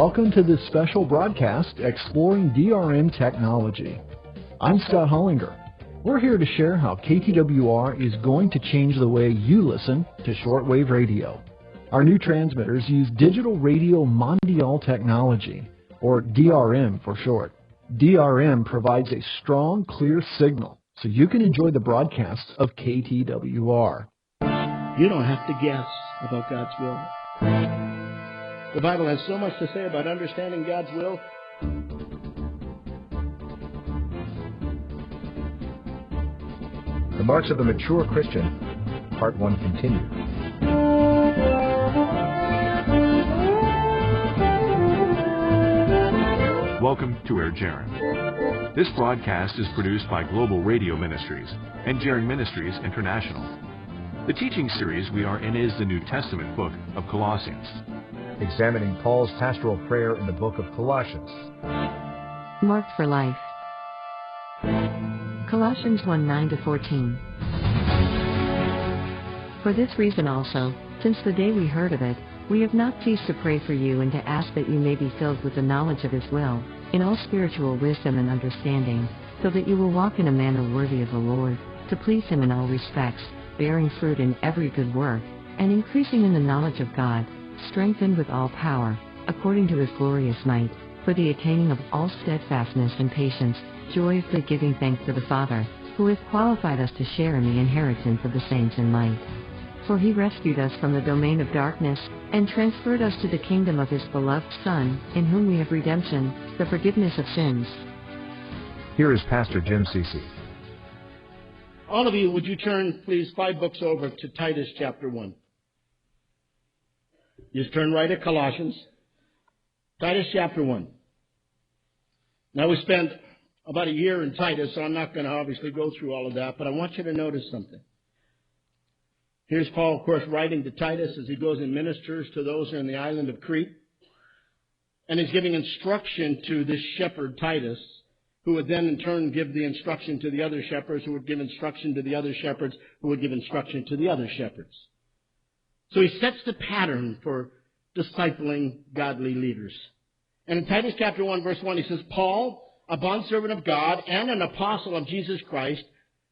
Welcome to this special broadcast exploring DRM technology. I'm Scott Hollinger. We're here to share how KTWR is going to change the way you listen to shortwave radio. Our new transmitters use digital radio mondial technology, or DRM for short. DRM provides a strong, clear signal so you can enjoy the broadcasts of KTWR. You don't have to guess about God's will. The Bible has so much to say about understanding God's will. The Marks of a Mature Christian, Part 1 continued. Welcome to Air Jaren. This broadcast is produced by Global Radio Ministries and Jaren Ministries International. The teaching series we are in is the New Testament book of Colossians, examining Paul's pastoral prayer in the book of Colossians. Marked for life. Colossians 1:9-14. For this reason also, since the day we heard of it, we have not ceased to pray for you and to ask that you may be filled with the knowledge of His will, in all spiritual wisdom and understanding, so that you will walk in a manner worthy of the Lord, to please Him in all respects, bearing fruit in every good work, and increasing in the knowledge of God, strengthened with all power, according to His glorious might, for the attaining of all steadfastness and patience, joyously giving thanks to the Father, who hath qualified us to share in the inheritance of the saints in light. For He rescued us from the domain of darkness, and transferred us to the kingdom of His beloved Son, in whom we have redemption, the forgiveness of sins. Here is Pastor Jim Cece. All of you, would you turn, please, 5 books over to Titus chapter 1. Just turn right at Colossians. Titus chapter 1. Now, we spent about a year in Titus, so I'm not going to obviously go through all of that, but I want you to notice something. Here's Paul, of course, writing to Titus as he goes and ministers to those in the island of Crete. And he's giving instruction to this shepherd, Titus, who would then in turn give the instruction to the other shepherds, who would give instruction to the other shepherds, who would give instruction to the other shepherds. So he sets the pattern for discipling godly leaders. And in Titus chapter 1, verse 1, he says, Paul, a bondservant of God and an apostle of Jesus Christ,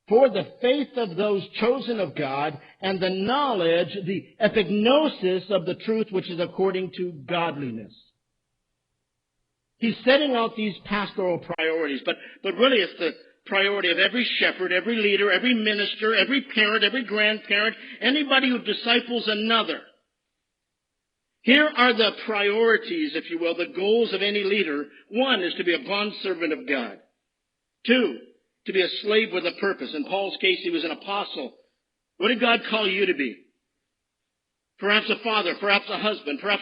for the faith of those chosen of God and the knowledge, the epignosis of the truth which is according to godliness. He's setting out these pastoral priorities, but really it's the priority of every shepherd, every leader, every minister, every parent, every grandparent, anybody who disciples another. Here are the priorities, if you will, the goals of any leader. 1 is to be a bondservant of God. 2, to be a slave with a purpose. In Paul's case, he was an apostle. What did God call you to be? Perhaps a father, perhaps a husband, perhaps